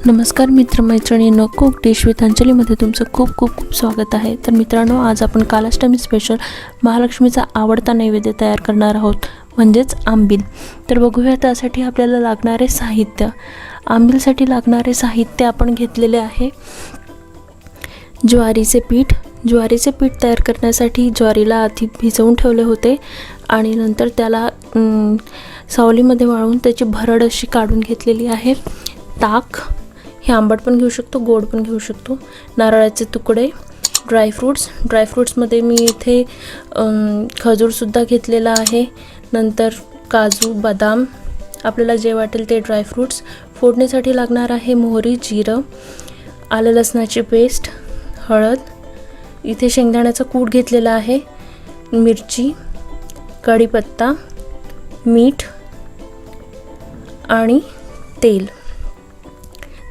नमस्कार मित्रमैत्रिणींनो, cook dish with अंजलीमध्ये तुमचं खूप खूप खूप स्वागत आहे। तर मित्रांनो, आज आपण कालाष्टमी स्पेशल महालक्ष्मीचा आवडता नैवेद्य तयार करणार आहोत, म्हणजेच आंबील। तर बघूया त्यासाठी आपल्याला लागणारे साहित्य। आंबीलसाठी लागणारे साहित्य आपण घेतलेले आहे ज्वारीचे पीठ। ज्वारीचे पीठ तयार करण्यासाठी ज्वारीला आधी भिजवून ठेवले होते आणि नंतर त्याला सावलीमध्ये वाळवून त्याची भरड अशी काढून घेतलेली आहे। ताक, हे आंबट पण घेऊ शकतो, गोड पण घेऊ शकतो। नारळाचे तुकडे, ड्रायफ्रूट्समध्ये मी इथे खजूरसुद्धा घेतलेला आहे। नंतर काजू, बदाम, आपल्याला जे वाटेल ते ड्रायफ्रूट्स। फोडणीसाठी लागणार आहे मोहरी, जिरं, आलं लसणाची पेस्ट, हळद, इथे शेंगदाण्याचा कूट घेतलेला आहे, मिरची, कढीपत्ता, मीठ आणि तेल।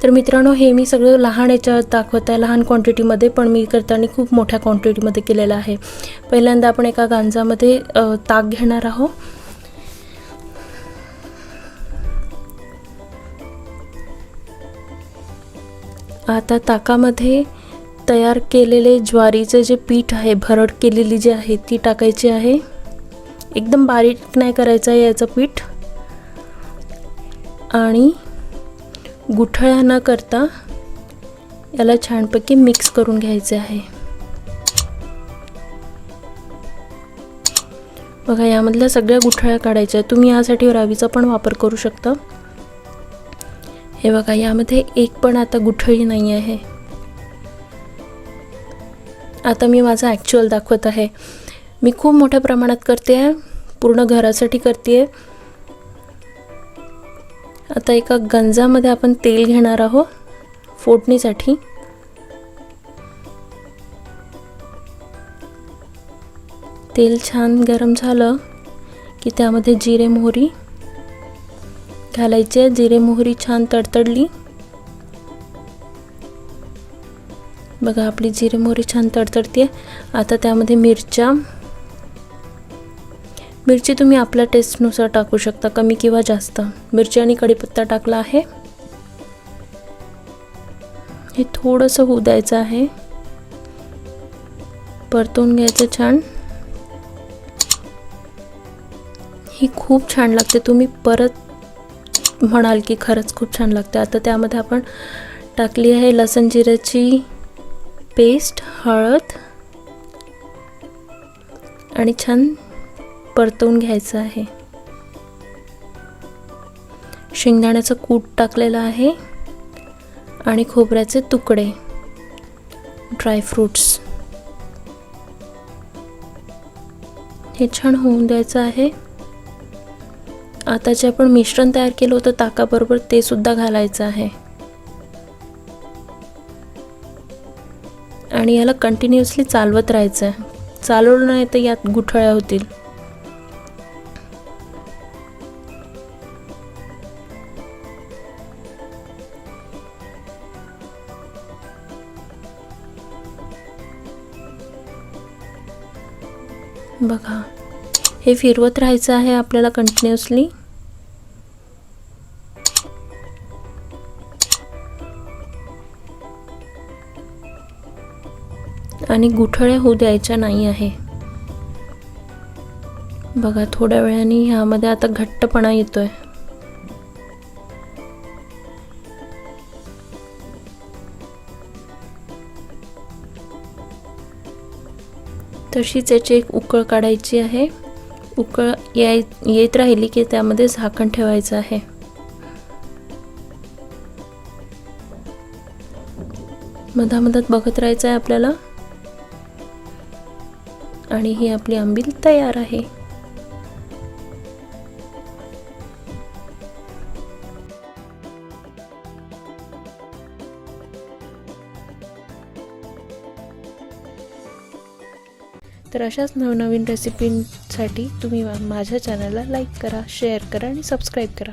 तर मित्रांनो, हे मी सगळं लहान याच्यात दाखवत आहे, लहान क्वांटिटीमध्ये, पण मी करताना खूप मोठ्या क्वांटिटीमध्ये केलेलं आहे। पहिल्यांदा आपण एका गांजामध्ये ताक घेणार आहोत। आता ताकामध्ये तयार केलेले ज्वारीचे जे पीठ आहे, भरड केलेली जी आहे ती टाकायची आहे। एकदम बारीक नाही करायचं आहे याचं पीठ, आणि गुठळ्या न करता याला छानपैकी मिक्स करून घ्यायचे आहे। बघा, यामधल्या सगळ्या गुठळ्या काढायच्या आहेत। तुम्ही यासाठी रवीचा पण वापर करू शकता। हे बघा, यामध्ये एक पण आता गुठळी नाही आहे। आता मी माझा ॲक्च्युअल दाखवत आहे। मी खूप मोठ्या प्रमाणात करते आहे, पूर्ण घरासाठी करते आहे। आता एका गंजामध्ये आपण तेल घेणार आहोत फोडणीसाठी। तेल छान गरम झालं की त्यामध्ये जिरे मोहरी घालायचे। जिरे मोहरी छान तडतडली, बघा आपली जिरे मोहरी छान तडतडते। आता त्यामध्ये मिरची तुम्ही आपल्या टेस्टनुसार टाकू शकता, कमी किंवा जास्त। मिरची आणि कढीपत्ता टाकला आहे। हे थोडंसं होऊ द्यायचं आहे, परतून घ्यायचं छान। ही खूप छान लागते, तुम्ही परत म्हणाल की खरंच खूप छान लागते। आता त्यामध्ये आपण टाकली आहे लसूण जिऱ्याची पेस्ट, हळद, आणि छान परतवून घ्यायचं आहे। शेंगदाण्याचा कूट टाकलेला आहे आणि खोबऱ्याचे तुकडे, ड्रायफ्रूट्स, हे छान होऊन द्यायचं आहे। आता जे आपण मिश्रण तयार केलं होतं ताकाबरोबर, ते सुद्धा घालायचं आहे आणि याला कंटिन्युअसली चालवत राहायचं आहे। चालवलं नाही तर यात गुठळ्या होतील। बघा, हे फिरवत राहायचं आहे आपल्याला कंटिन्युअसली, आणि गुठळ्या होऊ द्यायच्या नाही आहे। बघा, थोड्या वेळाने ह्यामध्ये आता घट्टपणा येतोय। तशीच याची एक उकळ काढायची आहे। उकळ येत राहिली की त्यामध्ये झाकण ठेवायचं आहे। मधामधात बघत राहायचं आहे आपल्याला, आणि ही आपली आंबील तयार आहे। तर अशाच नवनवीन रेसिपींसाठी तुम्ही माझ्या चॅनलला लाईक करा, शेअर करा आणि सबस्क्राईब करा।